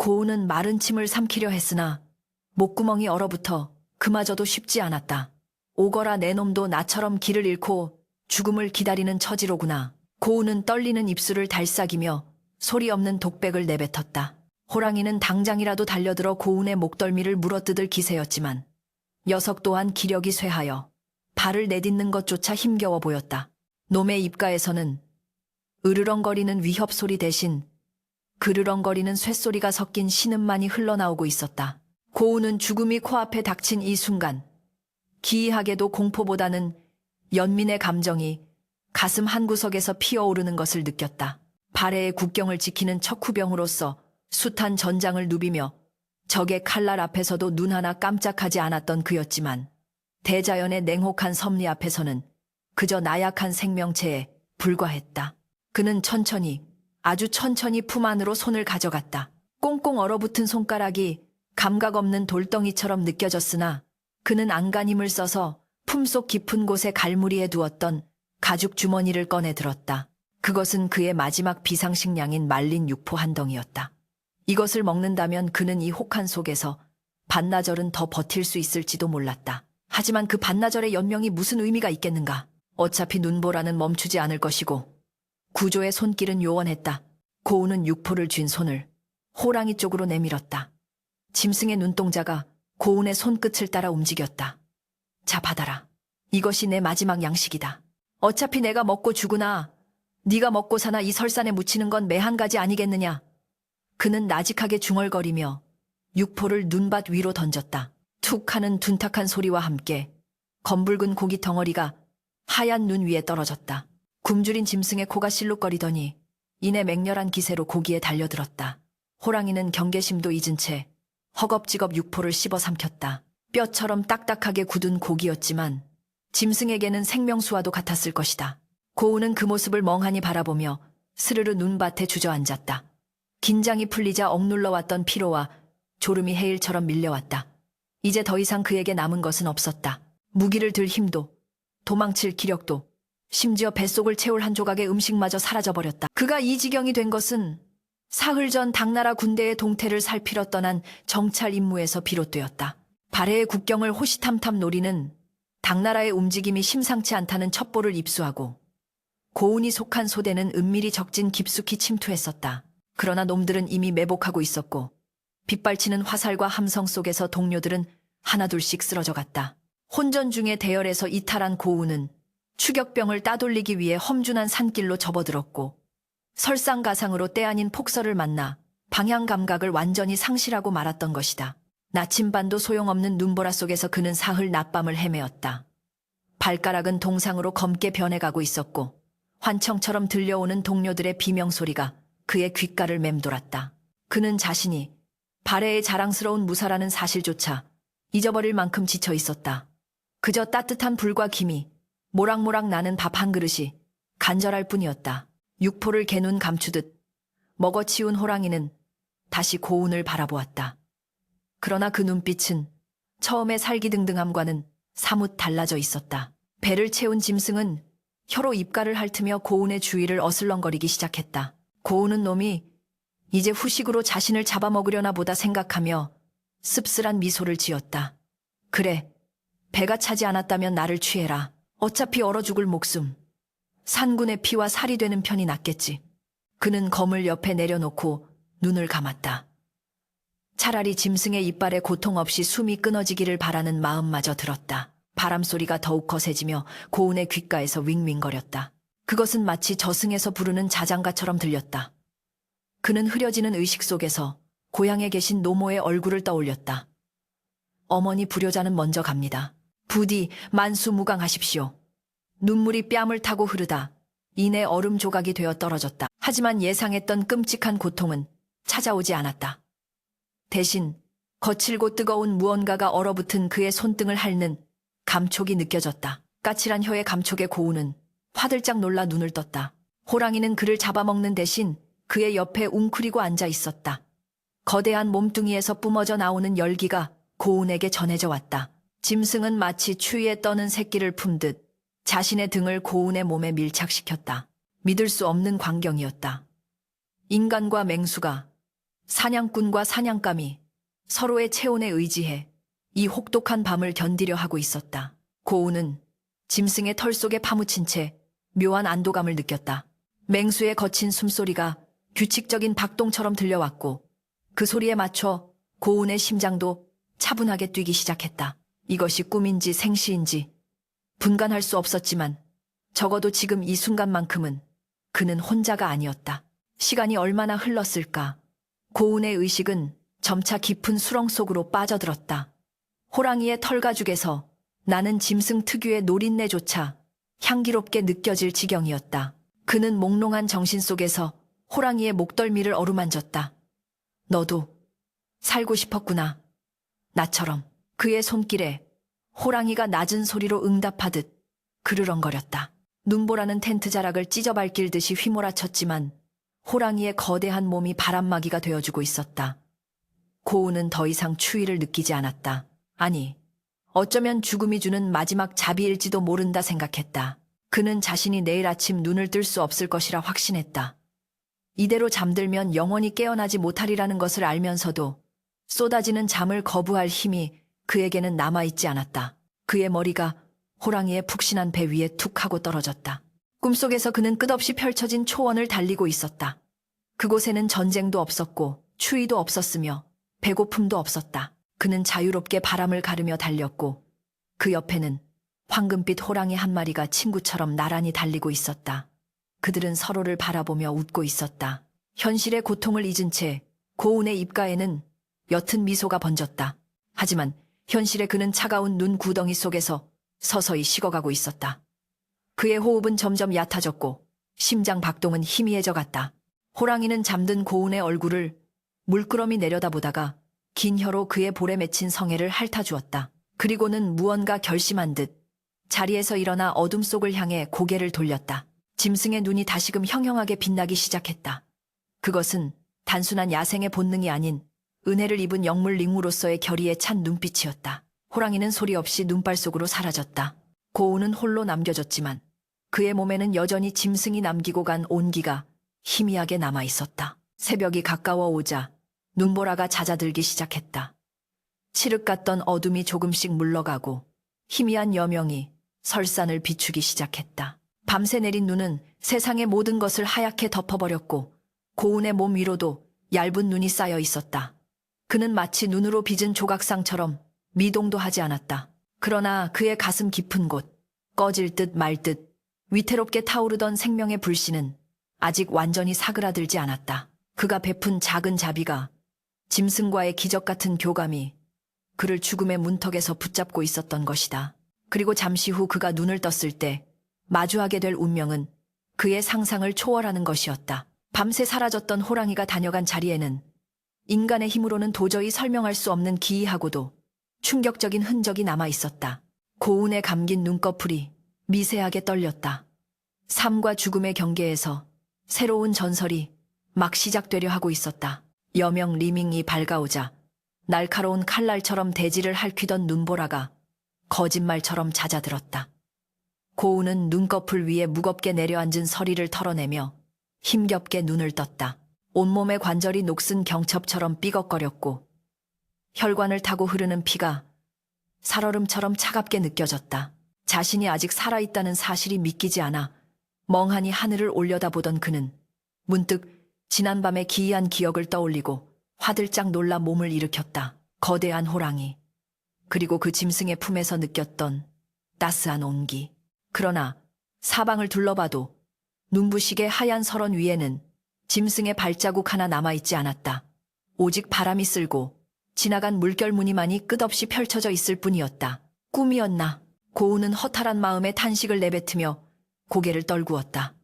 고우는 마른 침을 삼키려 했으나 목구멍이 얼어붙어 그마저도 쉽지 않았다. 오거라 내 놈도 나처럼 길을 잃고 죽음을 기다리는 처지로구나. 고우는 떨리는 입술을 달싹이며 소리 없는 독백을 내뱉었다. 호랑이는 당장이라도 달려들어 고운의 목덜미를 물어뜯을 기세였지만 녀석 또한 기력이 쇠하여 발을 내딛는 것조차 힘겨워 보였다. 놈의 입가에서는 으르렁거리는 위협 소리 대신 그르렁거리는 쇳소리가 섞인 신음만이 흘러나오고 있었다. 고운은 죽음이 코앞에 닥친 이 순간 기이하게도 공포보다는 연민의 감정이 가슴 한구석에서 피어오르는 것을 느꼈다. 발해의 국경을 지키는 척후병으로서 숱한 전장을 누비며 적의 칼날 앞에서도 눈 하나 깜짝하지 않았던 그였지만 대자연의 냉혹한 섭리 앞에서는 그저 나약한 생명체에 불과했다. 그는 천천히, 아주 천천히 품 안으로 손을 가져갔다. 꽁꽁 얼어붙은 손가락이 감각 없는 돌덩이처럼 느껴졌으나 그는 안간 힘을 써서 품속 깊은 곳에 갈무리해 두었던 가죽 주머니를 꺼내 들었다. 그것은 그의 마지막 비상식량인 말린 육포 한 덩이였다. 이것을 먹는다면 그는 이 혹한 속에서 반나절은 더 버틸 수 있을지도 몰랐다. 하지만 그 반나절의 연명이 무슨 의미가 있겠는가? 어차피 눈보라는 멈추지 않을 것이고 구조의 손길은 요원했다. 고우는 육포를 쥔 손을 호랑이 쪽으로 내밀었다. 짐승의 눈동자가 고운의 손끝을 따라 움직였다. 자, 받아라. 이것이 내 마지막 양식이다. 어차피 내가 먹고 죽으나 네가 먹고 사나 이 설산에 묻히는 건 매 한 가지 아니겠느냐. 그는 나직하게 중얼거리며 육포를 눈밭 위로 던졌다. 툭 하는 둔탁한 소리와 함께 검붉은 고기 덩어리가 하얀 눈 위에 떨어졌다. 굶주린 짐승의 코가 실룩거리더니 이내 맹렬한 기세로 고기에 달려들었다. 호랑이는 경계심도 잊은 채 허겁지겁 육포를 씹어 삼켰다. 뼈처럼 딱딱하게 굳은 고기였지만 짐승에게는 생명수와도 같았을 것이다. 고우는 그 모습을 멍하니 바라보며 스르르 눈밭에 주저앉았다. 긴장이 풀리자 억눌러왔던 피로와 졸음이 해일처럼 밀려왔다. 이제 더 이상 그에게 남은 것은 없었다. 무기를 들 힘도, 도망칠 기력도, 심지어 뱃속을 채울 한 조각의 음식마저 사라져버렸다. 그가 이 지경이 된 것은 사흘 전 당나라 군대의 동태를 살피러 떠난 정찰 임무에서 비롯되었다. 발해의 국경을 호시탐탐 노리는 당나라의 움직임이 심상치 않다는 첩보를 입수하고 고운이 속한 소대는 은밀히 적진 깊숙이 침투했었다. 그러나 놈들은 이미 매복하고 있었고 빗발치는 화살과 함성 속에서 동료들은 하나둘씩 쓰러져갔다. 혼전 중에 대열에서 이탈한 고운은 추격병을 따돌리기 위해 험준한 산길로 접어들었고 설상가상으로 때 아닌 폭설을 만나 방향 감각을 완전히 상실하고 말았던 것이다. 나침반도 소용없는 눈보라 속에서 그는 사흘 낮밤을 헤매었다. 발가락은 동상으로 검게 변해가고 있었고 환청처럼 들려오는 동료들의 비명소리가 그의 귓가를 맴돌았다. 그는 자신이 발해의 자랑스러운 무사라는 사실조차 잊어버릴 만큼 지쳐 있었다. 그저 따뜻한 불과 김이 모락모락 나는 밥 한 그릇이 간절할 뿐이었다. 육포를 개눈 감추듯 먹어치운 호랑이는 다시 고운을 바라보았다. 그러나 그 눈빛은 처음의 살기등등함과는 사뭇 달라져 있었다. 배를 채운 짐승은 혀로 입가를 핥으며 고운의 주위를 어슬렁거리기 시작했다. 고운은 놈이 이제 후식으로 자신을 잡아먹으려나 보다 생각하며 씁쓸한 미소를 지었다. 그래, 배가 차지 않았다면 나를 취해라. 어차피 얼어 죽을 목숨. 산군의 피와 살이 되는 편이 낫겠지. 그는 검을 옆에 내려놓고 눈을 감았다. 차라리 짐승의 이빨에 고통 없이 숨이 끊어지기를 바라는 마음마저 들었다. 바람소리가 더욱 거세지며 고운의 귓가에서 윙윙거렸다. 그것은 마치 저승에서 부르는 자장가처럼 들렸다. 그는 흐려지는 의식 속에서 고향에 계신 노모의 얼굴을 떠올렸다. 어머니 불효자는 먼저 갑니다. 부디 만수무강하십시오. 눈물이 뺨을 타고 흐르다 이내 얼음 조각이 되어 떨어졌다. 하지만 예상했던 끔찍한 고통은 찾아오지 않았다. 대신 거칠고 뜨거운 무언가가 얼어붙은 그의 손등을 핥는 감촉이 느껴졌다. 까칠한 혀의 감촉에 고우는 화들짝 놀라 눈을 떴다. 호랑이는 그를 잡아먹는 대신 그의 옆에 웅크리고 앉아 있었다. 거대한 몸뚱이에서 뿜어져 나오는 열기가 고운에게 전해져 왔다. 짐승은 마치 추위에 떠는 새끼를 품듯 자신의 등을 고운의 몸에 밀착시켰다. 믿을 수 없는 광경이었다. 인간과 맹수가 사냥꾼과 사냥감이 서로의 체온에 의지해 이 혹독한 밤을 견디려 하고 있었다. 고우는 짐승의 털 속에 파묻힌 채 묘한 안도감을 느꼈다. 맹수의 거친 숨소리가 규칙적인 박동처럼 들려왔고 그 소리에 맞춰 고운의 심장도 차분하게 뛰기 시작했다. 이것이 꿈인지 생시인지 분간할 수 없었지만 적어도 지금 이 순간만큼은 그는 혼자가 아니었다. 시간이 얼마나 흘렀을까? 고운의 의식은 점차 깊은 수렁 속으로 빠져들었다. 호랑이의 털가죽에서 나는 짐승 특유의 노린내조차 향기롭게 느껴질 지경이었다. 그는 몽롱한 정신 속에서 호랑이의 목덜미를 어루만졌다. 너도 살고 싶었구나. 나처럼. 그의 손길에 호랑이가 낮은 소리로 응답하듯 그르렁거렸다. 눈보라는 텐트 자락을 찢어밟길듯이 휘몰아쳤지만 호랑이의 거대한 몸이 바람막이가 되어주고 있었다. 고우는 더 이상 추위를 느끼지 않았다. 아니, 어쩌면 죽음이 주는 마지막 자비일지도 모른다 생각했다. 그는 자신이 내일 아침 눈을 뜰 수 없을 것이라 확신했다. 이대로 잠들면 영원히 깨어나지 못하리라는 것을 알면서도 쏟아지는 잠을 거부할 힘이 그에게는 남아있지 않았다. 그의 머리가 호랑이의 푹신한 배 위에 툭 하고 떨어졌다. 꿈속에서 그는 끝없이 펼쳐진 초원을 달리고 있었다. 그곳에는 전쟁도 없었고 추위도 없었으며 배고픔도 없었다. 그는 자유롭게 바람을 가르며 달렸고 그 옆에는 황금빛 호랑이 한 마리가 친구처럼 나란히 달리고 있었다. 그들은 서로를 바라보며 웃고 있었다. 현실의 고통을 잊은 채 고운의 입가에는 옅은 미소가 번졌다. 하지만 현실의 그는 차가운 눈 구덩이 속에서 서서히 식어가고 있었다. 그의 호흡은 점점 얕아졌고 심장 박동은 희미해져 갔다. 호랑이는 잠든 고운의 얼굴을 물끄러미 내려다보다가 긴 혀로 그의 볼에 맺힌 성애를 핥아주었다. 그리고는 무언가 결심한 듯 자리에서 일어나 어둠 속을 향해 고개를 돌렸다. 짐승의 눈이 다시금 형형하게 빛나기 시작했다. 그것은 단순한 야생의 본능이 아닌 은혜를 입은 영물 링우로서의 결의에 찬 눈빛이었다. 호랑이는 소리 없이 눈발 속으로 사라졌다. 고우는 홀로 남겨졌지만 그의 몸에는 여전히 짐승이 남기고 간 온기가 희미하게 남아있었다. 새벽이 가까워 오자 눈보라가 잦아들기 시작했다. 칠흑 같던 어둠이 조금씩 물러가고 희미한 여명이 설산을 비추기 시작했다. 밤새 내린 눈은 세상의 모든 것을 하얗게 덮어버렸고 고운의 몸 위로도 얇은 눈이 쌓여 있었다. 그는 마치 눈으로 빚은 조각상처럼 미동도 하지 않았다. 그러나 그의 가슴 깊은 곳, 꺼질 듯 말 듯 위태롭게 타오르던 생명의 불씨는 아직 완전히 사그라들지 않았다. 그가 베푼 작은 자비가, 짐승과의 기적 같은 교감이 그를 죽음의 문턱에서 붙잡고 있었던 것이다. 그리고 잠시 후 그가 눈을 떴을 때 마주하게 될 운명은 그의 상상을 초월하는 것이었다. 밤새 사라졌던 호랑이가 다녀간 자리에는 인간의 힘으로는 도저히 설명할 수 없는 기이하고도 충격적인 흔적이 남아 있었다. 고운에 감긴 눈꺼풀이 미세하게 떨렸다. 삶과 죽음의 경계에서 새로운 전설이 막 시작되려 하고 있었다. 여명 리밍이 밝아오자 날카로운 칼날처럼 대지를 핥히던 눈보라가 거짓말처럼 잦아들었다. 고운은 눈꺼풀 위에 무겁게 내려앉은 서리를 털어내며 힘겹게 눈을 떴다. 온몸의 관절이 녹슨 경첩처럼 삐걱거렸고 혈관을 타고 흐르는 피가 살얼음처럼 차갑게 느껴졌다. 자신이 아직 살아있다는 사실이 믿기지 않아 멍하니 하늘을 올려다보던 그는 문득 지난밤의 기이한 기억을 떠올리고 화들짝 놀라 몸을 일으켰다. 거대한 호랑이, 그리고 그 짐승의 품에서 느꼈던 따스한 온기. 그러나 사방을 둘러봐도 눈부시게 하얀 설원 위에는 짐승의 발자국 하나 남아있지 않았다. 오직 바람이 쓸고 지나간 물결 무늬만이 끝없이 펼쳐져 있을 뿐이었다. 꿈이었나? 고우는 허탈한 마음에 탄식을 내뱉으며 고개를 떨구었다.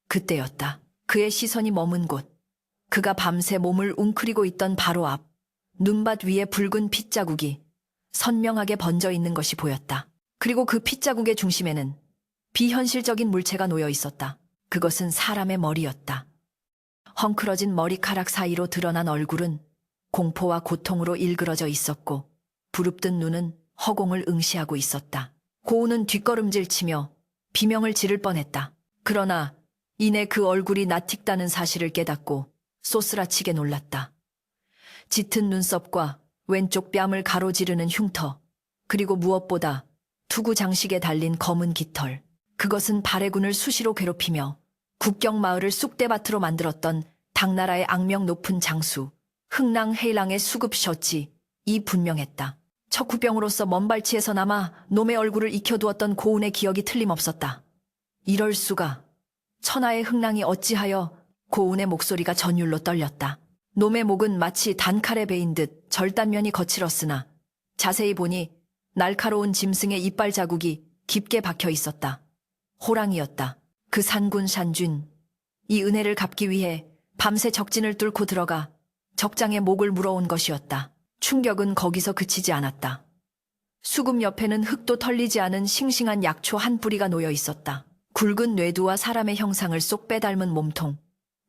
그때였다. 그의 시선이 머문 곳, 그가 밤새 몸을 웅크리고 있던 바로 앞, 눈밭 위에 붉은 핏자국이 선명하게 번져 있는 것이 보였다. 그리고 그 핏자국의 중심에는 비현실적인 물체가 놓여 있었다. 그것은 사람의 머리였다. 헝클어진 머리카락 사이로 드러난 얼굴은 공포와 고통으로 일그러져 있었고 부릅뜬 눈은 허공을 응시하고 있었다. 고우는 뒷걸음질치며 비명을 지를 뻔했다. 그러나 이내 그 얼굴이 나틱다는 사실을 깨닫고 쏘스라치게 놀랐다. 짙은 눈썹과 왼쪽 뺨을 가로지르는 흉터, 그리고 무엇보다 투구 장식에 달린 검은 깃털. 그것은 발해군을 수시로 괴롭히며 국경 마을을 쑥대밭으로 만들었던 당나라의 악명 높은 장수, 흥랑 해랑의 수급 셔치, 이 분명했다. 척후병으로서 먼발치에서나마 놈의 얼굴을 익혀두었던 고운의 기억이 틀림없었다. 이럴 수가. 천하의 흥랑이 어찌하여. 고운의 목소리가 전율로 떨렸다. 놈의 목은 마치 단칼에 베인 듯 절단면이 거칠었으나 자세히 보니 날카로운 짐승의 이빨 자국이 깊게 박혀 있었다. 호랑이였다. 그 산군 샨쥔. 이 은혜를 갚기 위해 밤새 적진을 뚫고 들어가 적장의 목을 물어온 것이었다. 충격은 거기서 그치지 않았다. 수금 옆에는 흙도 털리지 않은 싱싱한 약초 한 뿌리가 놓여 있었다. 굵은 뇌두와 사람의 형상을 쏙 빼닮은 몸통,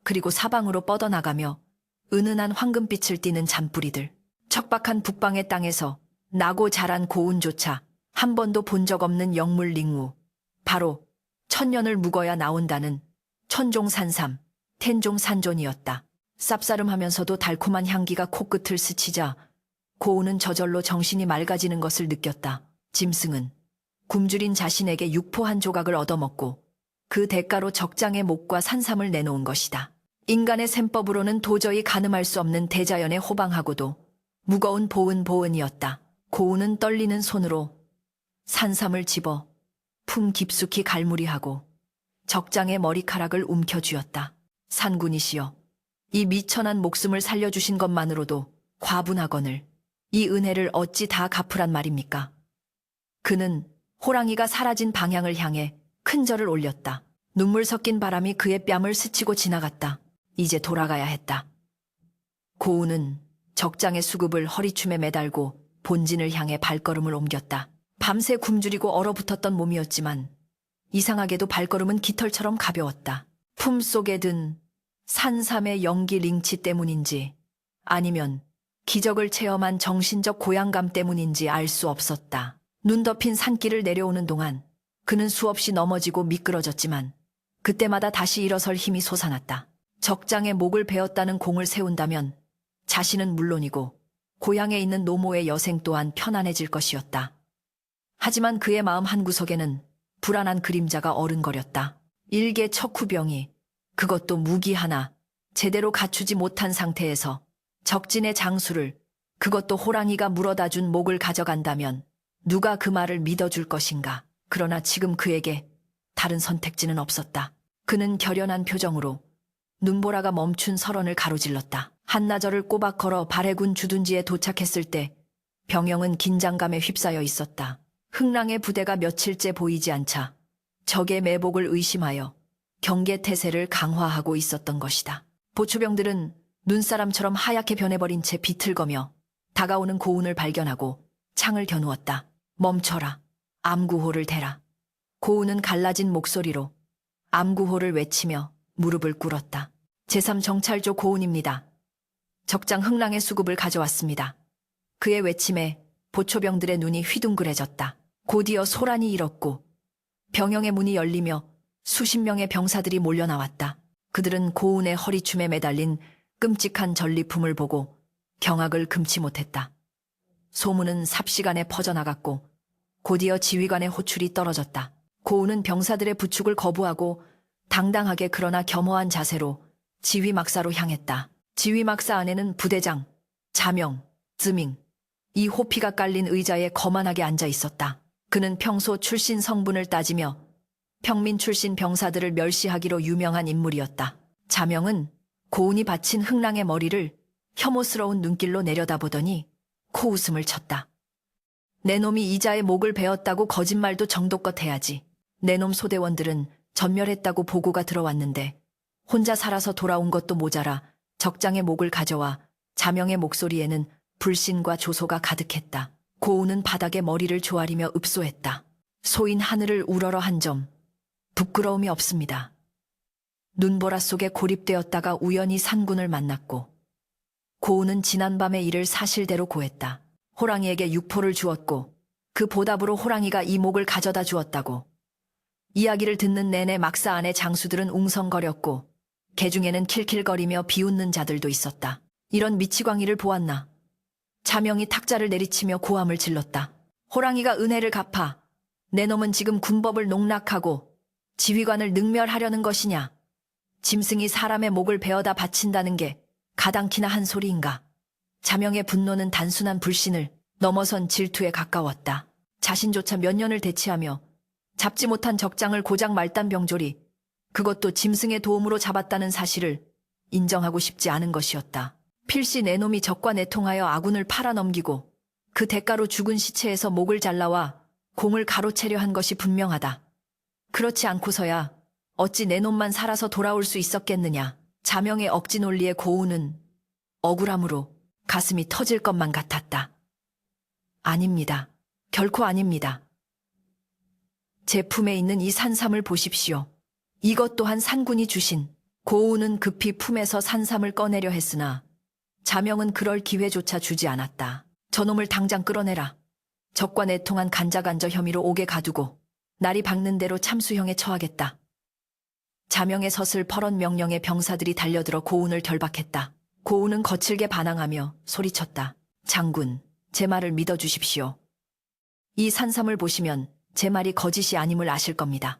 그리고 사방으로 뻗어나가며 은은한 황금빛을 띠는 잔뿌리들. 척박한 북방의 땅에서 나고 자란 고운조차 한 번도 본 적 없는 영물링우. 바로 천년을 묵어야 나온다는 천종산삼, 텐종산존이었다. 쌉싸름하면서도 달콤한 향기가 코끝을 스치자 고운은 저절로 정신이 맑아지는 것을 느꼈다. 짐승은 굶주린 자신에게 육포 한 조각을 얻어먹고 그 대가로 적장의 목과 산삼을 내놓은 것이다. 인간의 셈법으로는 도저히 가늠할 수 없는 대자연의 호방하고도 무거운 보은이었다. 고운은 떨리는 손으로 산삼을 집어 품 깊숙이 갈무리하고 적장의 머리카락을 움켜쥐었다. 산군이시여, 이 미천한 목숨을 살려주신 것만으로도 과분하거늘 이 은혜를 어찌 다 갚으란 말입니까? 그는 호랑이가 사라진 방향을 향해 큰 절을 올렸다. 눈물 섞인 바람이 그의 뺨을 스치고 지나갔다. 이제 돌아가야 했다. 고운은 적장의 수급을 허리춤에 매달고 본진을 향해 발걸음을 옮겼다. 밤새 굶주리고 얼어붙었던 몸이었지만 이상하게도 발걸음은 깃털처럼 가벼웠다. 품속에 든 산삼의 연기 링치 때문인지 아니면 기적을 체험한 정신적 고향감 때문인지 알 수 없었다. 눈 덮인 산길을 내려오는 동안 그는 수없이 넘어지고 미끄러졌지만 그때마다 다시 일어설 힘이 솟아났다. 적장의 목을 베었다는 공을 세운다면 자신은 물론이고 고향에 있는 노모의 여생 또한 편안해질 것이었다. 하지만 그의 마음 한구석에는 불안한 그림자가 어른거렸다. 일개 척후병이, 그것도 무기 하나 제대로 갖추지 못한 상태에서 적진의 장수를, 그것도 호랑이가 물어다 준 목을 가져간다면 누가 그 말을 믿어줄 것인가. 그러나 지금 그에게 다른 선택지는 없었다. 그는 결연한 표정으로 눈보라가 멈춘 설원을 가로질렀다. 한나절을 꼬박 걸어 발해군 주둔지에 도착했을 때 병영은 긴장감에 휩싸여 있었다. 흥랑의 부대가 며칠째 보이지 않자 적의 매복을 의심하여 경계태세를 강화하고 있었던 것이다. 보초병들은 눈사람처럼 하얗게 변해버린 채 비틀거며 다가오는 고운을 발견하고 창을 겨누었다. 멈춰라. 암구호를 대라. 고운은 갈라진 목소리로 암구호를 외치며 무릎을 꿇었다. 제3정찰조 고운입니다. 적장 흥랑의 수급을 가져왔습니다. 그의 외침에 보초병들의 눈이 휘둥그레졌다. 곧이어 소란이 일었고 병영의 문이 열리며 수십 명의 병사들이 몰려나왔다. 그들은 고운의 허리춤에 매달린 끔찍한 전리품을 보고 경악을 금치 못했다. 소문은 삽시간에 퍼져나갔고 곧이어 지휘관의 호출이 떨어졌다. 고운은 병사들의 부축을 거부하고 당당하게 그러나 겸허한 자세로 지휘막사로 향했다. 지휘막사 안에는 부대장, 자명, 즈밍, 이 호피가 깔린 의자에 거만하게 앉아 있었다. 그는 평소 출신 성분을 따지며 평민 출신 병사들을 멸시하기로 유명한 인물이었다. 자명은 고운이 받친 흥랑의 머리를 혐오스러운 눈길로 내려다보더니 코웃음을 쳤다. 내 놈이 이자의 목을 베었다고 거짓말도 정도껏 해야지. 내 놈 소대원들은 전멸했다고 보고가 들어왔는데 혼자 살아서 돌아온 것도 모자라 적장의 목을 가져와 자명의 목소리에는 불신과 조소가 가득했다. 고운은 바닥에 머리를 조아리며 읍소했다. 소인 하늘을 우러러 한 점 부끄러움이 없습니다. 눈보라 속에 고립되었다가 우연히 산군을 만났고 고운은 지난밤의 일을 사실대로 고했다. 호랑이에게 육포를 주었고 그 보답으로 호랑이가 이 목을 가져다 주었다고. 이야기를 듣는 내내 막사 안의 장수들은 웅성거렸고 개중에는 킬킬거리며 비웃는 자들도 있었다. 이런 미치광이를 보았나. 자명이 탁자를 내리치며 고함을 질렀다. 호랑이가 은혜를 갚아 내 놈은 지금 군법을 농락하고 지휘관을 능멸하려는 것이냐. 짐승이 사람의 목을 베어다 바친다는 게 가당키나 한 소리인가. 자명의 분노는 단순한 불신을 넘어선 질투에 가까웠다. 자신조차 몇 년을 대치하며 잡지 못한 적장을 고작 말단 병졸이, 그것도 짐승의 도움으로 잡았다는 사실을 인정하고 싶지 않은 것이었다. 필시 내 놈이 적과 내통하여 아군을 팔아넘기고 그 대가로 죽은 시체에서 목을 잘라와 공을 가로채려 한 것이 분명하다. 그렇지 않고서야 어찌 내 놈만 살아서 돌아올 수 있었겠느냐. 자명의 억지 논리의 고우는 억울함으로 가슴이 터질 것만 같았다. 아닙니다. 결코 아닙니다. 제 품에 있는 이 산삼을 보십시오. 이것 또한 산군이 주신. 고우는 급히 품에서 산삼을 꺼내려 했으나 자명은 그럴 기회조차 주지 않았다. 저놈을 당장 끌어내라. 적과 내통한 간자간저 혐의로 옥에 가두고 날이 밝는 대로 참수형에 처하겠다. 자명의 섯을 퍼런 명령에 병사들이 달려들어 고운을 결박했다. 고운은 거칠게 반항하며 소리쳤다. 장군, 제 말을 믿어주십시오. 이 산삼을 보시면 제 말이 거짓이 아님을 아실 겁니다.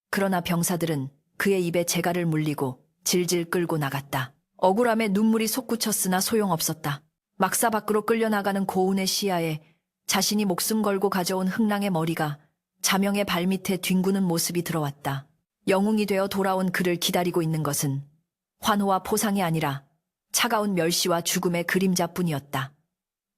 그러나 병사들은 그의 입에 재갈을 물리고 질질 끌고 나갔다. 억울함에 눈물이 솟구쳤으나 소용없었다. 막사 밖으로 끌려나가는 고운의 시야에 자신이 목숨 걸고 가져온 흥랑의 머리가 자명의 발밑에 뒹구는 모습이 들어왔다. 영웅이 되어 돌아온 그를 기다리고 있는 것은 환호와 포상이 아니라 차가운 멸시와 죽음의 그림자뿐이었다.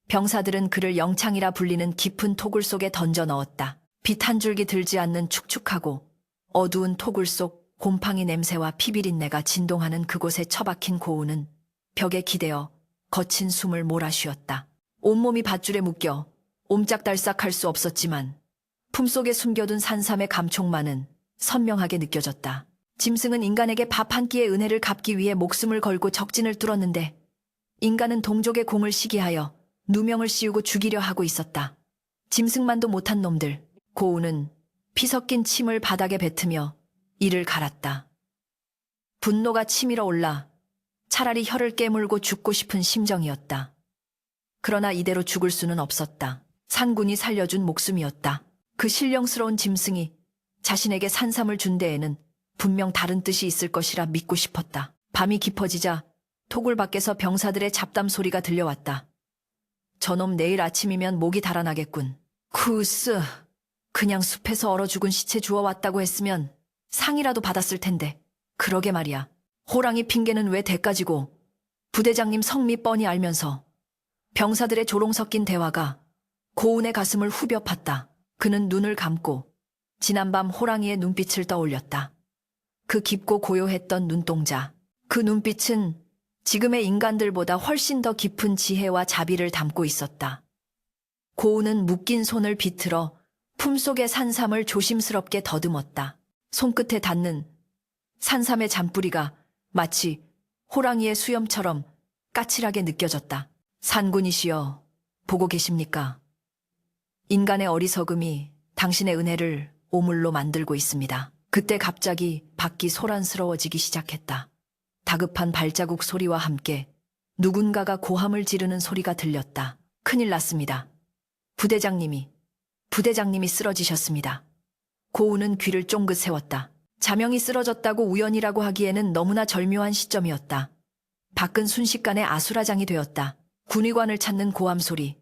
병사들은 그를 영창이라 불리는 깊은 토굴 속에 던져 넣었다. 빛 한 줄기 들지 않는 축축하고 어두운 토굴 속 곰팡이 냄새와 피비린내가 진동하는 그곳에 처박힌 고운은 벽에 기대어 거친 숨을 몰아쉬었다. 온몸이 밧줄에 묶여 옴짝달싹할 수 없었지만 품속에 숨겨둔 산삼의 감촉만은 선명하게 느껴졌다. 짐승은 인간에게 밥 한 끼의 은혜를 갚기 위해 목숨을 걸고 적진을 뚫었는데 인간은 동족의 공을 시기하여 누명을 씌우고 죽이려 하고 있었다. 짐승만도 못한 놈들. 고운은 피 섞인 침을 바닥에 뱉으며 이를 갈았다. 분노가 치밀어 올라 차라리 혀를 깨물고 죽고 싶은 심정이었다. 그러나 이대로 죽을 수는 없었다. 산군이 살려준 목숨이었다. 그 신령스러운 짐승이 자신에게 산삼을 준 데에는 분명 다른 뜻이 있을 것이라 믿고 싶었다. 밤이 깊어지자 토굴 밖에서 병사들의 잡담 소리가 들려왔다. 저놈 내일 아침이면 목이 달아나겠군. 쿠스, 그냥 숲에서 얼어 죽은 시체 주워왔다고 했으면 상이라도 받았을 텐데. 그러게 말이야. 호랑이 핑계는 왜 대까지고. 부대장님 성미 뻔히 알면서. 병사들의 조롱 섞인 대화가 고운의 가슴을 후벼 팠다. 그는 눈을 감고 지난밤 호랑이의 눈빛을 떠올렸다. 그 깊고 고요했던 눈동자. 그 눈빛은 지금의 인간들보다 훨씬 더 깊은 지혜와 자비를 담고 있었다. 고운은 묶인 손을 비틀어 품속의 산삼을 조심스럽게 더듬었다. 손끝에 닿는 산삼의 잔뿌리가 마치 호랑이의 수염처럼 까칠하게 느껴졌다. 산군이시여, 보고 계십니까? 인간의 어리석음이 당신의 은혜를 오물로 만들고 있습니다. 그때 갑자기 밖이 소란스러워지기 시작했다. 다급한 발자국 소리와 함께 누군가가 고함을 지르는 소리가 들렸다. 큰일 났습니다. 부대장님이 쓰러지셨습니다. 고운은 귀를 쫑긋 세웠다. 자명이 쓰러졌다고 우연이라고 하기에는 너무나 절묘한 시점이었다. 밖은 순식간에 아수라장이 되었다. 군의관을 찾는 고함 소리,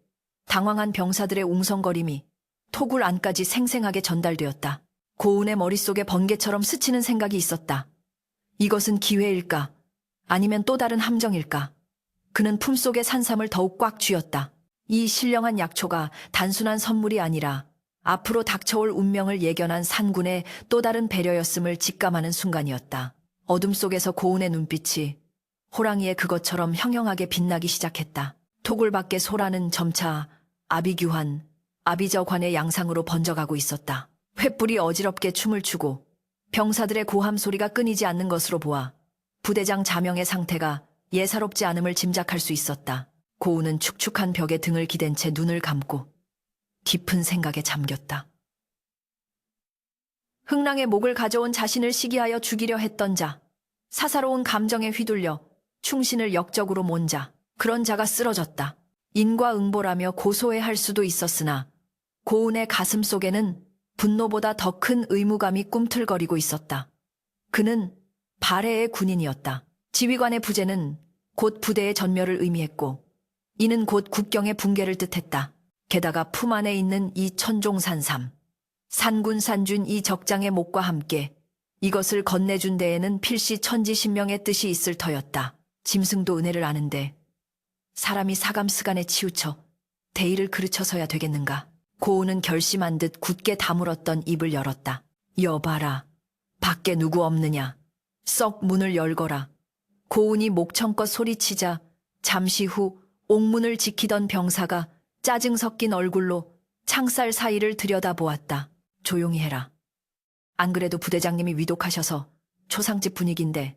당황한 병사들의 웅성거림이 토굴 안까지 생생하게 전달되었다. 고운의 머릿속에 번개처럼 스치는 생각이 있었다. 이것은 기회일까? 아니면 또 다른 함정일까? 그는 품속의 산삼을 더욱 꽉 쥐었다. 이 신령한 약초가 단순한 선물이 아니라 앞으로 닥쳐올 운명을 예견한 산군의 또 다른 배려였음을 직감하는 순간이었다. 어둠 속에서 고운의 눈빛이 호랑이의 그것처럼 형형하게 빛나기 시작했다. 토굴 밖의 소라는 점차 아비규환, 아비저관의 양상으로 번져가고 있었다. 횃불이 어지럽게 춤을 추고 병사들의 고함 소리가 끊이지 않는 것으로 보아 부대장 자명의 상태가 예사롭지 않음을 짐작할 수 있었다. 고운은 축축한 벽에 등을 기댄 채 눈을 감고 깊은 생각에 잠겼다. 흥랑의 목을 가져온 자신을 시기하여 죽이려 했던 자, 사사로운 감정에 휘둘려 충신을 역적으로 몬자. 그런 자가 쓰러졌다. 인과응보라며 고소해할 수도 있었으나 고운의 가슴 속에는 분노보다 더 큰 의무감이 꿈틀거리고 있었다. 그는 발해의 군인이었다. 지휘관의 부재는 곧 부대의 전멸을 의미했고 이는 곧 국경의 붕괴를 뜻했다. 게다가 품 안에 있는 이 천종산삼, 산군산준 이 적장의 목과 함께 이것을 건네준 데에는 필시 천지신명의 뜻이 있을 터였다. 짐승도 은혜를 아는데 사람이 사감스간에 치우쳐 대의를 그르쳐서야 되겠는가. 고운은 결심한 듯 굳게 다물었던 입을 열었다. 여봐라. 밖에 누구 없느냐. 썩 문을 열거라. 고운이 목청껏 소리치자 잠시 후 옥문을 지키던 병사가 짜증 섞인 얼굴로 창살 사이를 들여다보았다. 조용히 해라. 안 그래도 부대장님이 위독하셔서 초상집 분위기인데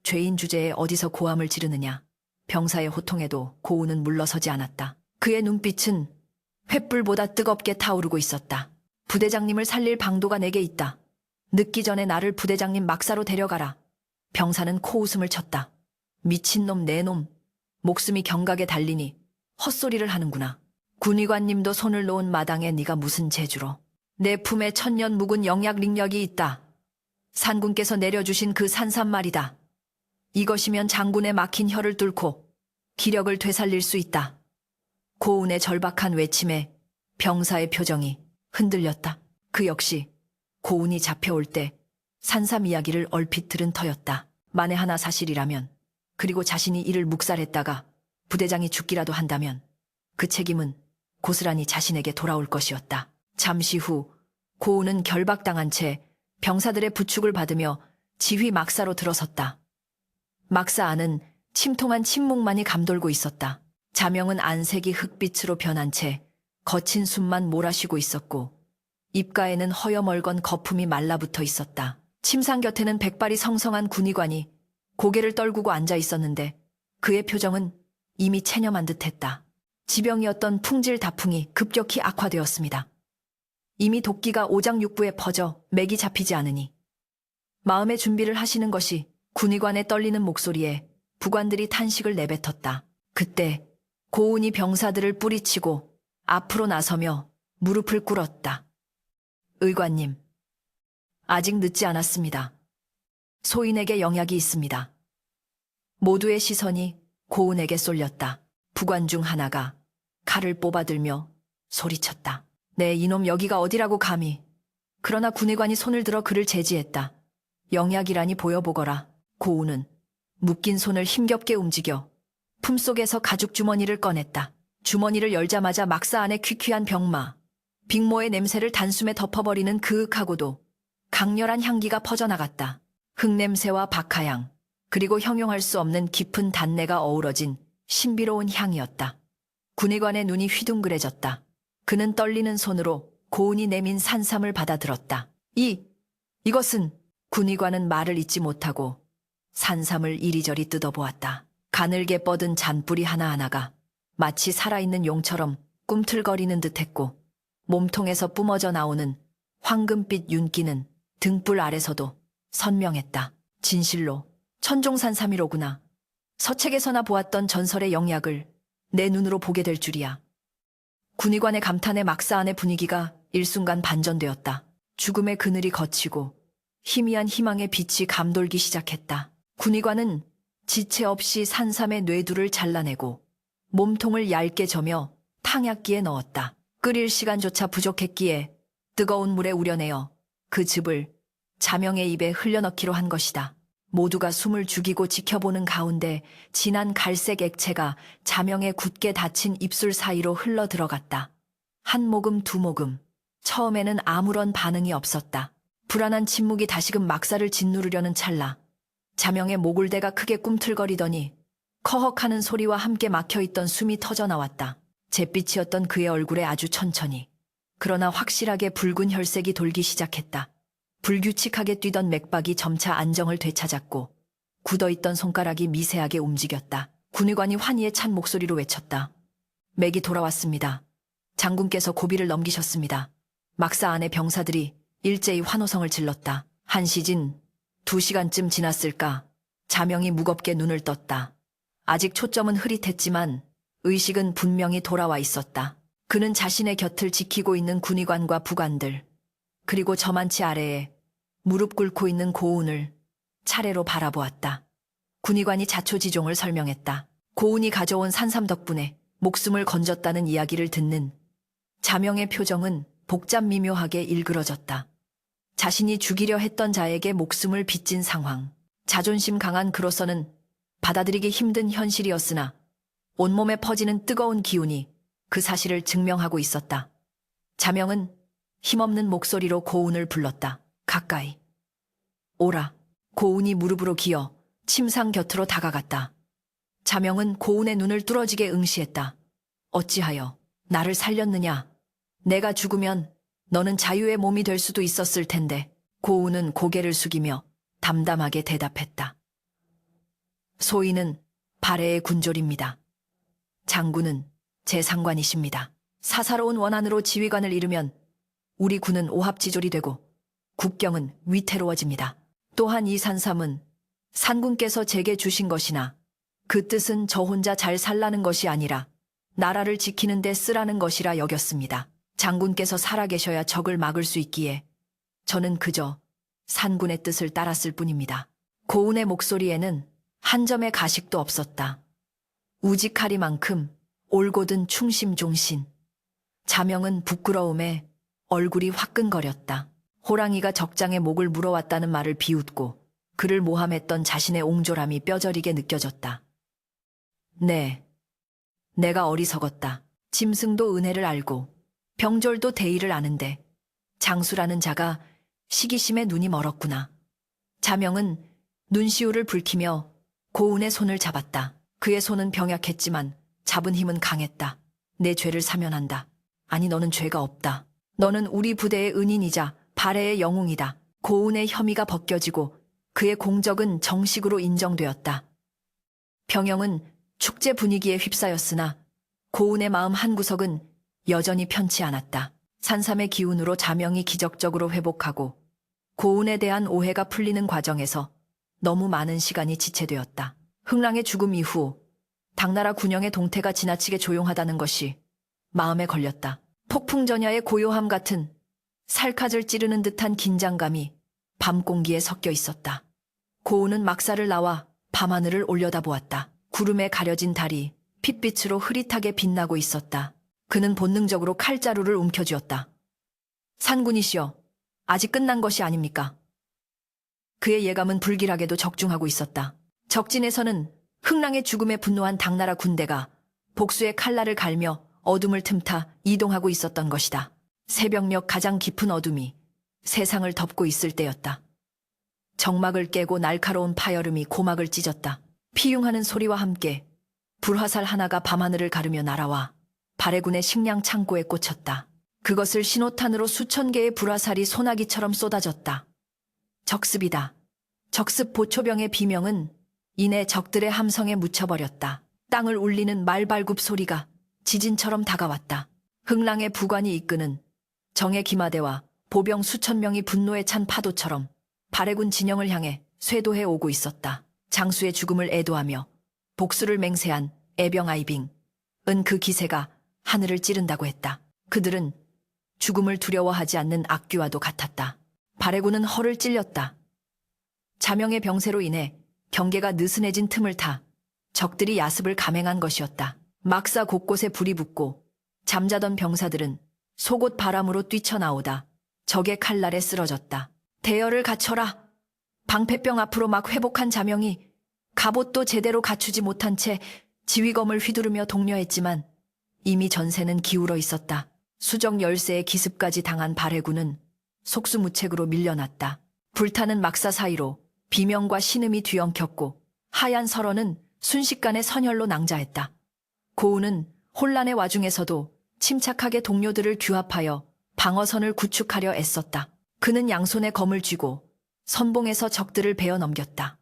죄인 주제에 어디서 고함을 지르느냐. 병사의 호통에도 고운은 물러서지 않았다. 그의 눈빛은 횃불보다 뜨겁게 타오르고 있었다. 부대장님을 살릴 방도가 내게 있다. 늦기 전에 나를 부대장님 막사로 데려가라. 병사는 코웃음을 쳤다. 미친놈 내놈. 목숨이 경각에 달리니 헛소리를 하는구나. 군의관님도 손을 놓은 마당에 네가 무슨 재주로. 내 품에 천년 묵은 영약 링력이 있다. 산군께서 내려주신 그 산삼 말이다. 이것이면 장군의 막힌 혀를 뚫고 기력을 되살릴 수 있다. 고운의 절박한 외침에 병사의 표정이 흔들렸다. 그 역시 고운이 잡혀올 때 산삼 이야기를 얼핏 들은 터였다. 만에 하나 사실이라면, 그리고 자신이 이를 묵살했다가 부대장이 죽기라도 한다면 그 책임은 고스란히 자신에게 돌아올 것이었다. 잠시 후 고운은 결박당한 채 병사들의 부축을 받으며 지휘 막사로 들어섰다. 막사 안은 침통한 침묵만이 감돌고 있었다. 자명은 안색이 흑빛으로 변한 채 거친 숨만 몰아쉬고 있었고 입가에는 허여멀건 거품이 말라붙어 있었다. 침상 곁에는 백발이 성성한 군의관이 고개를 떨구고 앉아 있었는데 그의 표정은 이미 체념한 듯했다. 지병이었던 풍질 다풍이 급격히 악화되었습니다. 이미 도끼가 오장육부에 퍼져 맥이 잡히지 않으니 마음의 준비를 하시는 것이 군의관의 떨리는 목소리에 부관들이 탄식을 내뱉었다. 그때 고운이 병사들을 뿌리치고 앞으로 나서며 무릎을 꿇었다. 의관님, 아직 늦지 않았습니다. 소인에게 영약이 있습니다. 모두의 시선이 고운에게 쏠렸다. 부관 중 하나가 칼을 뽑아들며 소리쳤다. 네, 이놈 여기가 어디라고 감히. 그러나 군의관이 손을 들어 그를 제지했다. 영약이라니 보여보거라. 고운은 묶인 손을 힘겹게 움직여 품속에서 가죽 주머니를 꺼냈다. 주머니를 열자마자 막사 안에 퀴퀴한 병마, 빅모의 냄새를 단숨에 덮어버리는 그윽하고도 강렬한 향기가 퍼져나갔다. 흙냄새와 박하향, 그리고 형용할 수 없는 깊은 단내가 어우러진 신비로운 향이었다. 군의관의 눈이 휘둥그레졌다. 그는 떨리는 손으로 고운이 내민 산삼을 받아들었다. 이것은. 군의관은 말을 잇지 못하고 산삼을 이리저리 뜯어보았다. 가늘게 뻗은 잔뿌리 하나하나가 마치 살아있는 용처럼 꿈틀거리는 듯했고 몸통에서 뿜어져 나오는 황금빛 윤기는 등불 아래서도 선명했다. 진실로 천종산삼이로구나. 서책에서나 보았던 전설의 영약을 내 눈으로 보게 될 줄이야. 군의관의 감탄에 막사 안의 분위기가 일순간 반전되었다. 죽음의 그늘이 걷히고 희미한 희망의 빛이 감돌기 시작했다. 군의관은 지체 없이 산삼의 뇌두를 잘라내고 몸통을 얇게 저며 탕약기에 넣었다. 끓일 시간조차 부족했기에 뜨거운 물에 우려내어 그 즙을 자명의 입에 흘려넣기로 한 것이다. 모두가 숨을 죽이고 지켜보는 가운데 진한 갈색 액체가 자명의 굳게 닫힌 입술 사이로 흘러 들어갔다. 한 모금 두 모금. 처음에는 아무런 반응이 없었다. 불안한 침묵이 다시금 막사를 짓누르려는 찰나 자명의 모굴대가 크게 꿈틀거리더니 커헉하는 소리와 함께 막혀있던 숨이 터져나왔다. 잿빛이었던 그의 얼굴에 아주 천천히, 그러나 확실하게 붉은 혈색이 돌기 시작했다. 불규칙하게 뛰던 맥박이 점차 안정을 되찾았고 굳어있던 손가락이 미세하게 움직였다. 군의관이 환희에 찬 목소리로 외쳤다. 맥이 돌아왔습니다. 장군께서 고비를 넘기셨습니다. 막사 안의 병사들이 일제히 환호성을 질렀다. 한시진 2시간쯤 지났을까 자명이 무겁게 눈을 떴다. 아직 초점은 흐릿했지만 의식은 분명히 돌아와 있었다. 그는 자신의 곁을 지키고 있는 군의관과 부관들, 그리고 저만치 아래에 무릎 꿇고 있는 고운을 차례로 바라보았다. 군의관이 자초지종을 설명했다. 고운이 가져온 산삼 덕분에 목숨을 건졌다는 이야기를 듣는 자명의 표정은 복잡 미묘하게 일그러졌다. 자신이 죽이려 했던 자에게 목숨을 빚진 상황. 자존심 강한 그로서는 받아들이기 힘든 현실이었으나 온몸에 퍼지는 뜨거운 기운이 그 사실을 증명하고 있었다. 자명은 힘없는 목소리로 고운을 불렀다. 가까이 오라. 고운이 무릎으로 기어 침상 곁으로 다가갔다. 자명은 고운의 눈을 뚫어지게 응시했다. 어찌하여 나를 살렸느냐? 내가 죽으면 너는 자유의 몸이 될 수도 있었을 텐데. 고운은 고개를 숙이며 담담하게 대답했다. 소인은 발해의 군졸입니다. 장군은 제 상관이십니다. 사사로운 원한으로 지휘관을 잃으면 우리 군은 오합지졸이 되고 국경은 위태로워집니다. 또한 이 산삼은 산군께서 제게 주신 것이나 그 뜻은 저 혼자 잘 살라는 것이 아니라 나라를 지키는 데 쓰라는 것이라 여겼습니다. 장군께서 살아계셔야 적을 막을 수 있기에 저는 그저 산군의 뜻을 따랐을 뿐입니다. 고운의 목소리에는 한 점의 가식도 없었다. 우직하리만큼 올곧은 충심종신. 자명은 부끄러움에 얼굴이 화끈거렸다. 호랑이가 적장의 목을 물어왔다는 말을 비웃고 그를 모함했던 자신의 옹졸함이 뼈저리게 느껴졌다. 네, 내가 어리석었다. 짐승도 은혜를 알고 병졸도 대의를 아는데 장수라는 자가 시기심에 눈이 멀었구나. 자명은 눈시울을 붉히며 고운의 손을 잡았다. 그의 손은 병약했지만 잡은 힘은 강했다. 내 죄를 사면한다. 아니, 너는 죄가 없다. 너는 우리 부대의 은인이자 발해의 영웅이다. 고운의 혐의가 벗겨지고 그의 공적은 정식으로 인정되었다. 병영은 축제 분위기에 휩싸였으나 고운의 마음 한구석은 여전히 편치 않았다. 산삼의 기운으로 자명이 기적적으로 회복하고 고운에 대한 오해가 풀리는 과정에서 너무 많은 시간이 지체되었다. 흥랑의 죽음 이후 당나라 군영의 동태가 지나치게 조용하다는 것이 마음에 걸렸다. 폭풍전야의 고요함 같은 살갗을 찌르는 듯한 긴장감이 밤 공기에 섞여 있었다. 고운은 막사를 나와 밤하늘을 올려다보았다. 구름에 가려진 달이 핏빛으로 흐릿하게 빛나고 있었다. 그는 본능적으로 칼자루를 움켜쥐었다. 산군이시여, 아직 끝난 것이 아닙니까? 그의 예감은 불길하게도 적중하고 있었다. 적진에서는 흥랑의 죽음에 분노한 당나라 군대가 복수의 칼날을 갈며 어둠을 틈타 이동하고 있었던 것이다. 새벽녘 가장 깊은 어둠이 세상을 덮고 있을 때였다. 정막을 깨고 날카로운 파열음이 고막을 찢었다. 피흉하는 소리와 함께 불화살 하나가 밤하늘을 가르며 날아와 발해군의 식량 창고에 꽂혔다. 그것을 신호탄으로 수천 개의 불화살이 소나기처럼 쏟아졌다. 적습이다. 적습 보초병의 비명은 이내 적들의 함성에 묻혀버렸다. 땅을 울리는 말발굽 소리가 지진처럼 다가왔다. 흥랑의 부관이 이끄는 정예 기마대와 보병 수천 명이 분노에 찬 파도처럼 발해군 진영을 향해 쇄도해 오고 있었다. 장수의 죽음을 애도하며 복수를 맹세한 애병 아이빙은 그 기세가 하늘을 찌른다고 했다. 그들은 죽음을 두려워하지 않는 악귀와도 같았다. 발해군은 허를 찔렸다. 자명의 병세로 인해 경계가 느슨해진 틈을 타 적들이 야습을 감행한 것이었다. 막사 곳곳에 불이 붙고 잠자던 병사들은 속옷 바람으로 뛰쳐나오다 적의 칼날에 쓰러졌다. 대열을 갖춰라. 방패병 앞으로 막 회복한 자명이 갑옷도 제대로 갖추지 못한 채 지휘검을 휘두르며 독려했지만 이미 전세는 기울어 있었다. 수정 열세의 기습까지 당한 발해군은 속수무책으로 밀려났다. 불타는 막사 사이로 비명과 신음이 뒤엉켰고 하얀 설원은 순식간에 선혈로 낭자했다. 고운은 혼란의 와중에서도 침착하게 동료들을 규합하여 방어선을 구축하려 애썼다. 그는 양손에 검을 쥐고 선봉에서 적들을 베어 넘겼다.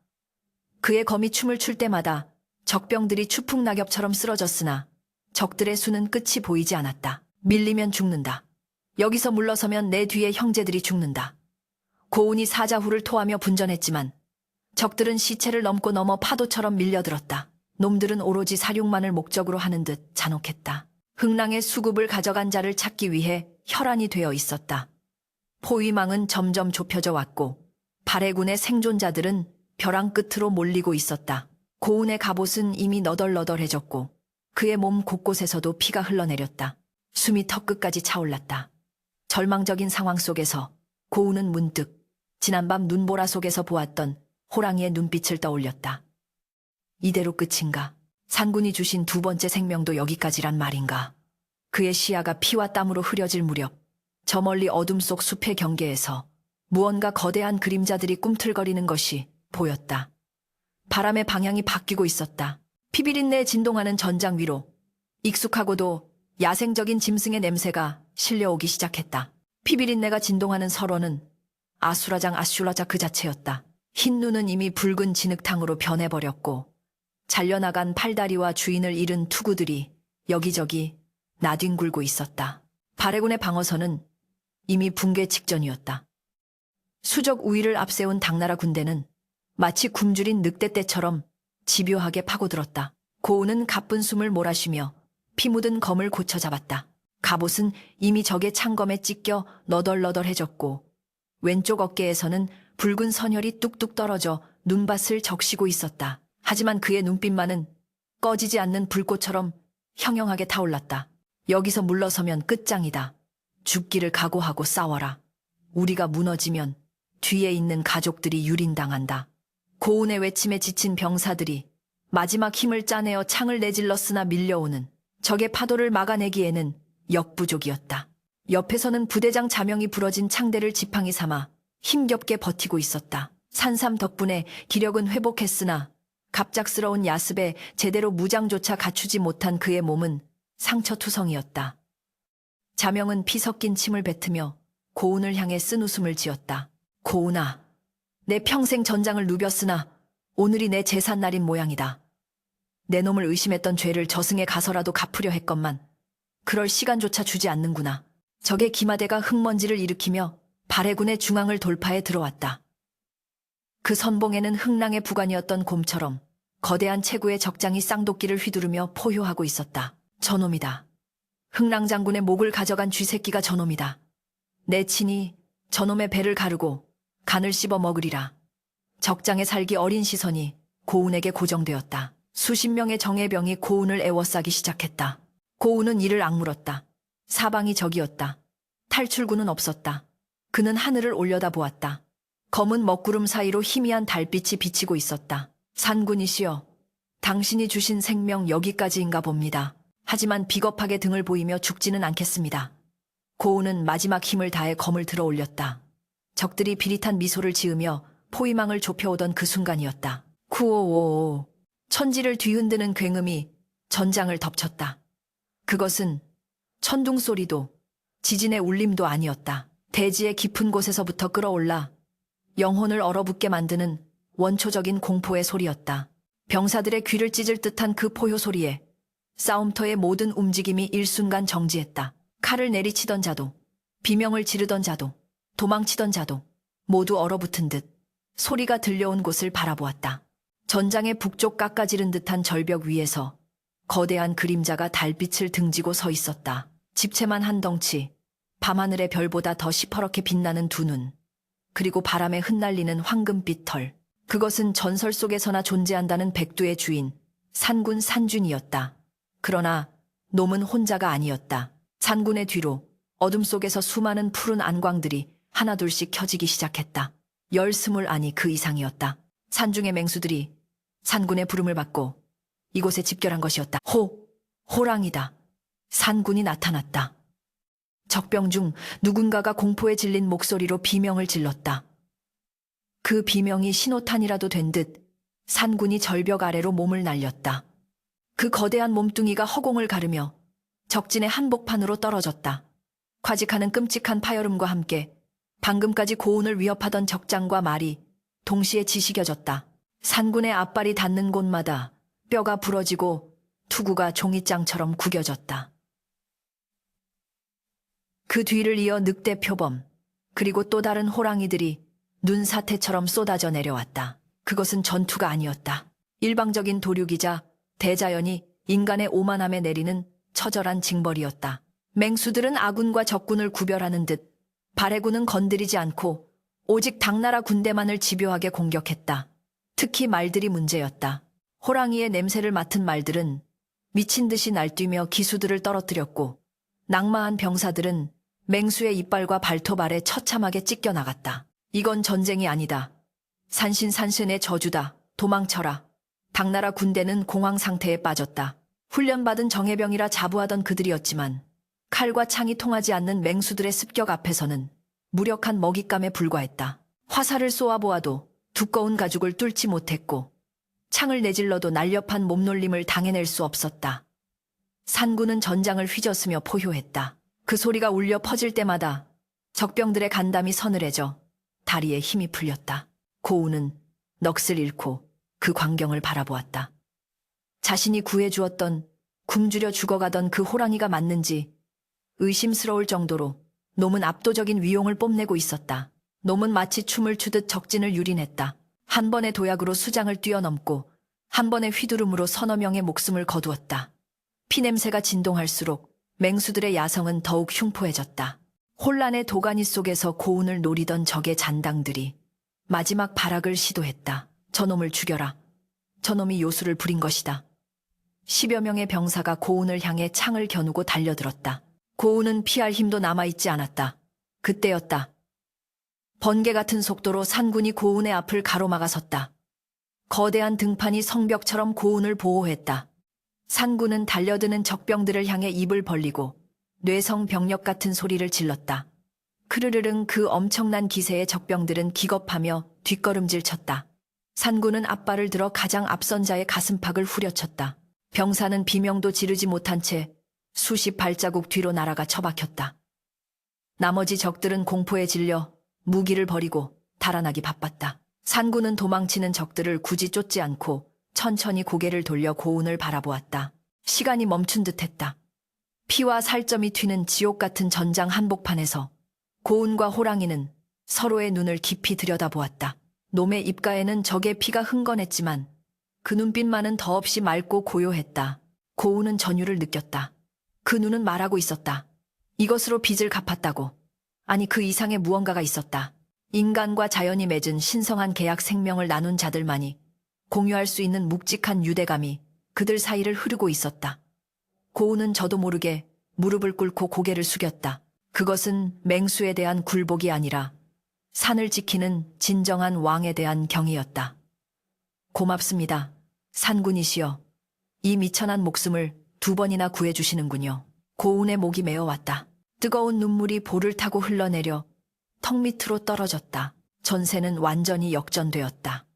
그의 검이 춤을 출 때마다 적병들이 추풍낙엽처럼 쓰러졌으나 적들의 수는 끝이 보이지 않았다. 밀리면 죽는다. 여기서 물러서면 내 뒤에 형제들이 죽는다. 고운이 사자후를 토하며 분전했지만 적들은 시체를 넘고 넘어 파도처럼 밀려들었다. 놈들은 오로지 사육만을 목적으로 하는 듯 잔혹했다. 흥랑의 수급을 가져간 자를 찾기 위해 혈안이 되어 있었다. 포위망은 점점 좁혀져 왔고 발해군의 생존자들은 벼랑 끝으로 몰리고 있었다. 고운의 갑옷은 이미 너덜너덜해졌고 그의 몸 곳곳에서도 피가 흘러내렸다. 숨이 턱끝까지 차올랐다. 절망적인 상황 속에서 고운은 문득 지난밤 눈보라 속에서 보았던 호랑이의 눈빛을 떠올렸다. 이대로 끝인가? 산군이 주신 두 번째 생명도 여기까지란 말인가? 그의 시야가 피와 땀으로 흐려질 무렵 저 멀리 어둠 속 숲의 경계에서 무언가 거대한 그림자들이 꿈틀거리는 것이 보였다. 바람의 방향이 바뀌고 있었다. 피비린내 진동하는 전장 위로 익숙하고도 야생적인 짐승의 냄새가 실려오기 시작했다. 피비린내가 진동하는 설원은 아수라장 그 자체였다. 흰 눈은 이미 붉은 진흙탕으로 변해버렸고 잘려나간 팔다리와 주인을 잃은 투구들이 여기저기 나뒹굴고 있었다. 발해군의 방어선은 이미 붕괴 직전이었다. 수적 우위를 앞세운 당나라 군대는 마치 굶주린 늑대떼처럼 집요하게 파고들었다. 고운은 가쁜 숨을 몰아쉬며 피 묻은 검을 고쳐 잡았다. 갑옷은 이미 적의 창검에 찢겨 너덜너덜해졌고 왼쪽 어깨에서는 붉은 선혈이 뚝뚝 떨어져 눈밭을 적시고 있었다. 하지만 그의 눈빛만은 꺼지지 않는 불꽃처럼 형형하게 타올랐다. 여기서 물러서면 끝장이다. 죽기를 각오하고 싸워라. 우리가 무너지면 뒤에 있는 가족들이 유린당한다. 고운의 외침에 지친 병사들이 마지막 힘을 짜내어 창을 내질렀으나 밀려오는 적의 파도를 막아내기에는 역부족이었다. 옆에서는 부대장 자명이 부러진 창대를 지팡이 삼아 힘겹게 버티고 있었다. 산삼 덕분에 기력은 회복했으나 갑작스러운 야습에 제대로 무장조차 갖추지 못한 그의 몸은 상처투성이었다. 자명은 피 섞인 침을 뱉으며 고운을 향해 쓴웃음을 지었다. 고운아, 내 평생 전장을 누볐으나 오늘이 내 제삿날인 모양이다. 내 놈을 의심했던 죄를 저승에 가서라도 갚으려 했건만 그럴 시간조차 주지 않는구나. 적의 기마대가 흙먼지를 일으키며 발해군의 중앙을 돌파해 들어왔다. 그 선봉에는 흥랑의 부관이었던 곰처럼 거대한 체구의 적장이 쌍도끼를 휘두르며 포효하고 있었다. 저놈이다. 흥랑 장군의 목을 가져간 쥐새끼가 저놈이다. 내 친히 저놈의 배를 가르고 간을 씹어 먹으리라. 적장에 살기 어린 시선이 고운에게 고정되었다. 수십 명의 정예병이 고운을 애워싸기 시작했다. 고운은 이를 악물었다. 사방이 적이었다. 탈출구는 없었다. 그는 하늘을 올려다보았다. 검은 먹구름 사이로 희미한 달빛이 비치고 있었다. 산군이시여, 당신이 주신 생명 여기까지인가 봅니다. 하지만 비겁하게 등을 보이며 죽지는 않겠습니다. 고운은 마지막 힘을 다해 검을 들어 올렸다. 적들이 비릿한 미소를 지으며 포위망을 좁혀오던 그 순간이었다. 쿠오오오. 천지를 뒤흔드는 굉음이 전장을 덮쳤다. 그것은 천둥 소리도 지진의 울림도 아니었다. 대지의 깊은 곳에서부터 끌어올라 영혼을 얼어붙게 만드는 원초적인 공포의 소리였다. 병사들의 귀를 찢을 듯한 그 포효 소리에 싸움터의 모든 움직임이 일순간 정지했다. 칼을 내리치던 자도, 비명을 지르던 자도, 도망치던 자도 모두 얼어붙은 듯 소리가 들려온 곳을 바라보았다. 전장의 북쪽 깎아지른 듯한 절벽 위에서 거대한 그림자가 달빛을 등지고 서 있었다. 집채만 한 덩치, 밤하늘의 별보다 더 시퍼렇게 빛나는 두 눈, 그리고 바람에 흩날리는 황금빛 털. 그것은 전설 속에서나 존재한다는 백두의 주인, 산군 산준이었다. 그러나 놈은 혼자가 아니었다. 산군의 뒤로 어둠 속에서 수많은 푸른 안광들이 하나둘씩 켜지기 시작했다. 10, 아니 그 이상이었다. 산중의 맹수들이 산군의 부름을 받고 이곳에 집결한 것이었다. 호랑이다. 산군이 나타났다. 적병 중 누군가가 공포에 질린 목소리로 비명을 질렀다. 그 비명이 신호탄이라도 된 듯 산군이 절벽 아래로 몸을 날렸다. 그 거대한 몸뚱이가 허공을 가르며 적진의 한복판으로 떨어졌다. 과직하는 끔찍한 파열음과 함께 방금까지 고운을 위협하던 적장과 말이 동시에 지식여졌다. 산군의 앞발이 닿는 곳마다 뼈가 부러지고 투구가 종이장처럼 구겨졌다. 그 뒤를 이어 늑대 표범, 그리고 또 다른 호랑이들이 눈사태처럼 쏟아져 내려왔다. 그것은 전투가 아니었다. 일방적인 도륙이자 대자연이 인간의 오만함에 내리는 처절한 징벌이었다. 맹수들은 아군과 적군을 구별하는 듯 발해군은 건드리지 않고 오직 당나라 군대만을 집요하게 공격했다. 특히 말들이 문제였다. 호랑이의 냄새를 맡은 말들은 미친 듯이 날뛰며 기수들을 떨어뜨렸고 낙마한 병사들은 맹수의 이빨과 발톱 아래 처참하게 찢겨나갔다. 이건 전쟁이 아니다. 산신산신의 저주다. 도망쳐라. 당나라 군대는 공황 상태에 빠졌다. 훈련받은 정예병이라 자부하던 그들이었지만 칼과 창이 통하지 않는 맹수들의 습격 앞에서는 무력한 먹잇감에 불과했다. 화살을 쏘아보아도 두꺼운 가죽을 뚫지 못했고 창을 내질러도 날렵한 몸놀림을 당해낼 수 없었다. 산군은 전장을 휘젓으며 포효했다. 그 소리가 울려 퍼질 때마다 적병들의 간담이 서늘해져 다리에 힘이 풀렸다. 고우는 넋을 잃고 그 광경을 바라보았다. 자신이 구해주었던 굶주려 죽어가던 그 호랑이가 맞는지 의심스러울 정도로 놈은 압도적인 위용을 뽐내고 있었다. 놈은 마치 춤을 추듯 적진을 유린했다. 한 번의 도약으로 수장을 뛰어넘고 한 번의 휘두름으로 서너 명의 목숨을 거두었다. 피냄새가 진동할수록 맹수들의 야성은 더욱 흉포해졌다. 혼란의 도가니 속에서 고운을 노리던 적의 잔당들이 마지막 발악을 시도했다. 저놈을 죽여라. 저놈이 요술을 부린 것이다. 10여 명의 병사가 고운을 향해 창을 겨누고 달려들었다. 고운은 피할 힘도 남아있지 않았다. 그때였다. 번개 같은 속도로 산군이 고운의 앞을 가로막아 섰다. 거대한 등판이 성벽처럼 고운을 보호했다. 산군은 달려드는 적병들을 향해 입을 벌리고 뇌성 병력 같은 소리를 질렀다. 크르르릉 그 엄청난 기세에 적병들은 기겁하며 뒷걸음질 쳤다. 산군은 앞발을 들어 가장 앞선 자의 가슴팍을 후려쳤다. 병사는 비명도 지르지 못한 채 수십 발자국 뒤로 날아가 처박혔다. 나머지 적들은 공포에 질려 무기를 버리고 달아나기 바빴다. 산군은 도망치는 적들을 굳이 쫓지 않고 천천히 고개를 돌려 고운을 바라보았다. 시간이 멈춘 듯했다. 피와 살점이 튀는 지옥 같은 전장 한복판에서 고운과 호랑이는 서로의 눈을 깊이 들여다보았다. 놈의 입가에는 적의 피가 흥건했지만 그 눈빛만은 더없이 맑고 고요했다. 고운은 전율을 느꼈다. 그 눈은 말하고 있었다. 이것으로 빚을 갚았다고. 아니 그 이상의 무언가가 있었다. 인간과 자연이 맺은 신성한 계약 생명을 나눈 자들만이 공유할 수 있는 묵직한 유대감이 그들 사이를 흐르고 있었다. 고운은 저도 모르게 무릎을 꿇고 고개를 숙였다. 그것은 맹수에 대한 굴복이 아니라 산을 지키는 진정한 왕에 대한 경이었다. 고맙습니다. 산군이시여. 이 미천한 목숨을 2번이나 구해주시는군요. 고운의 목이 메어왔다. 뜨거운 눈물이 볼을 타고 흘러내려 턱 밑으로 떨어졌다. 전세는 완전히 역전되었다.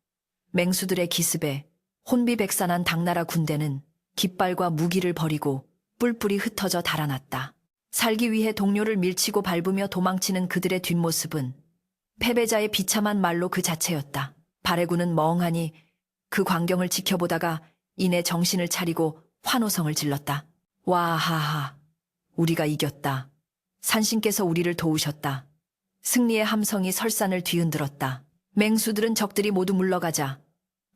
맹수들의 기습에 혼비백산한 당나라 군대는 깃발과 무기를 버리고 뿔뿔이 흩어져 달아났다. 살기 위해 동료를 밀치고 밟으며 도망치는 그들의 뒷모습은 패배자의 비참한 말로 그 자체였다. 발해군은 멍하니 그 광경을 지켜보다가 이내 정신을 차리고 환호성을 질렀다. 와하하, 우리가 이겼다. 산신께서 우리를 도우셨다. 승리의 함성이 설산을 뒤흔들었다. 맹수들은 적들이 모두 물러가자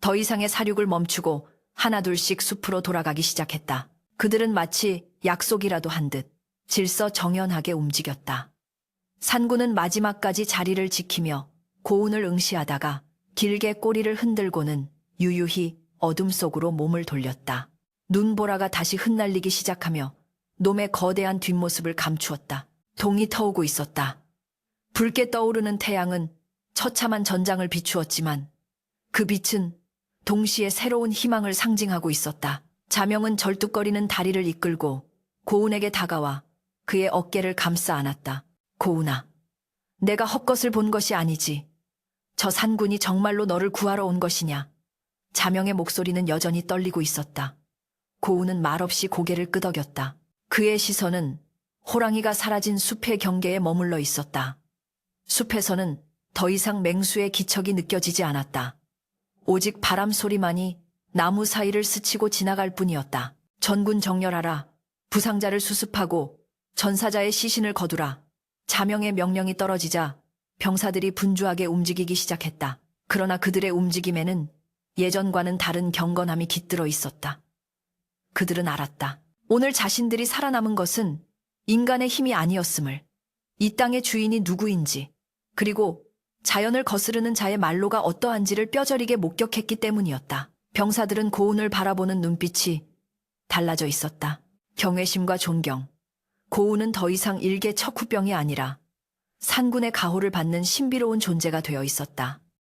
더 이상의 사륙을 멈추고 하나둘씩 숲으로 돌아가기 시작했다. 그들은 마치 약속이라도 한 듯 질서정연하게 움직였다. 산군은 마지막까지 자리를 지키며 고운을 응시하다가 길게 꼬리를 흔들고는 유유히 어둠 속으로 몸을 돌렸다. 눈보라가 다시 흩날리기 시작하며 놈의 거대한 뒷모습을 감추었다. 동이 터오고 있었다. 붉게 떠오르는 태양은 처참한 전장을 비추었지만 그 빛은 동시에 새로운 희망을 상징하고 있었다. 자명은 절뚝거리는 다리를 이끌고 고운에게 다가와 그의 어깨를 감싸 안았다. 고운아, 내가 헛것을 본 것이 아니지. 저 산군이 정말로 너를 구하러 온 것이냐. 자명의 목소리는 여전히 떨리고 있었다. 고운은 말없이 고개를 끄덕였다. 그의 시선은 호랑이가 사라진 숲의 경계에 머물러 있었다. 숲에서는 더 이상 맹수의 기척이 느껴지지 않았다. 오직 바람 소리만이 나무 사이를 스치고 지나갈 뿐이었다. 전군 정렬하라. 부상자를 수습하고 전사자의 시신을 거두라. 자명의 명령이 떨어지자 병사들이 분주하게 움직이기 시작했다. 그러나 그들의 움직임에는 예전과는 다른 경건함이 깃들어 있었다. 그들은 알았다. 오늘 자신들이 살아남은 것은 인간의 힘이 아니었음을, 이 땅의 주인이 누구인지, 그리고 자연을 거스르는 자의 말로가 어떠한지를 뼈저리게 목격했기 때문이었다. 병사들은 고운을 바라보는 눈빛이 달라져 있었다. 경외심과 존경. 고운은 더 이상 일개 척후병이 아니라 산군의 가호를 받는 신비로운 존재가 되어 있었다.